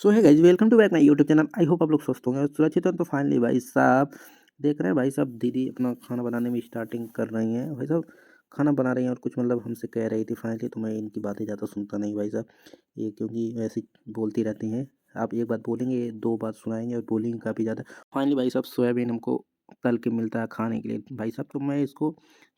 सो है guys, welcome to back my YouTube channel. I hope आप लोग स्वस्थ होंगे और सुरक्षित हैं। तो फाइनली भाई साहब देख रहे हैं, भाई साहब दीदी अपना खाना बनाने में स्टार्टिंग कर रही हैं। भाई साहब खाना बना रही हैं और कुछ मतलब हमसे कह रही थी फाइनली। तो मैं इनकी बातें ज़्यादा सुनता नहीं भाई साहब, ये क्योंकि ऐसे ही बोलती रहती हैं। आप एक बात बोलेंगे, दो बात सुनाएंगे और बोलेंगे काफ़ी ज़्यादा। फाइनली भाई साहब सोयाबीन हमको तल के मिलता है खाने के लिए भाई साहब, तो मैं इसको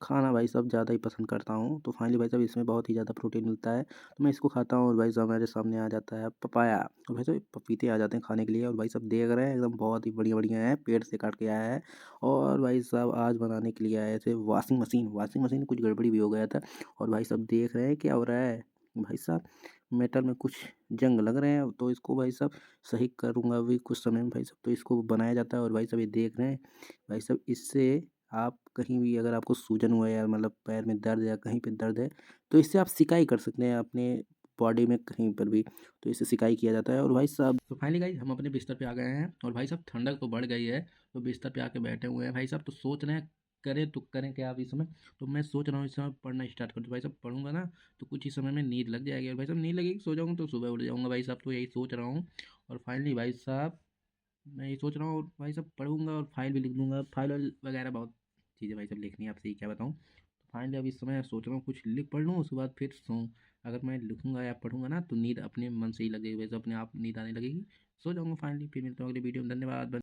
खाना भाई साहब ज़्यादा ही पसंद करता हूँ। तो फाइनली भाई साहब इसमें बहुत ही ज़्यादा प्रोटीन मिलता है, तो मैं इसको खाता हूँ। और भाई साहब मेरे सामने आ जाता है पपाया, और भाई साहब पपीते आ जाते हैं खाने के लिए। और भाई साहब देख रहे हैं एकदम बहुत ही बढ़िया बढ़िया है, पेड़ से काट के आया है। और भाई साहब आज बनाने के लिए आए थे वॉशिंग मशीन में कुछ गड़बड़ी भी हो गया था। और भाई साहब देख रहे हैं क्या हो रहा है। भाई साहब मेटल में कुछ जंग लग रहे हैं, तो इसको भाई साहब सही करूँगा अभी कुछ समय में भाई साहब। तो इसको बनाया जाता है और भाई साहब ये देख रहे हैं भाई साहब, इससे आप कहीं भी अगर आपको सूजन हुआ है या मतलब पैर में दर्द या कहीं पे दर्द है, तो इससे आप सिकाई कर सकते हैं अपने बॉडी में कहीं पर भी। तो इससे सिकाई किया जाता है। और भाई साहब तो फाइनली गाइस हम अपने बिस्तर पे आ गए हैं और भाई साहब ठंडक तो बढ़ गई है, तो बिस्तर पे आके बैठे हुए हैं भाई साहब। तो सोच रहे हैं करें तो करें क्या अभी इस समय। तो मैं सोच रहा हूँ इस समय पढ़ना स्टार्ट कर दूँ भाई साहब। पढ़ूंगा ना तो कुछ ही समय में नींद लग जाएगी, और भाई साहब नींद लगेगी सो जाऊँगा तो सुबह उठ जाऊँगा भाई साहब। तो यही सोच रहा हूँ। और फाइनली भाई साहब मैं ये सोच रहा हूँ, और भाई साहब पढ़ूंगा और फाइल भी लिख दूंगा। फाइल वगैरह बहुत चीज़ें भाई साहब लिखनी है, आपसे ही क्या बताऊँ। तो फाइनली अभी इस समय सोच रहा हूँ कुछ लिख पढ़ लूँ, उसके बाद फिर सोऊं। अगर मैं लिखूंगा या पढ़ूंगा ना तो नींद अपने मन से ही लगेगी, वैसे अपने आप नींद आने लगेगी, सो जाऊंगा फाइनली। फिर मिलता हूँ अगली वीडियो में, धन्यवाद।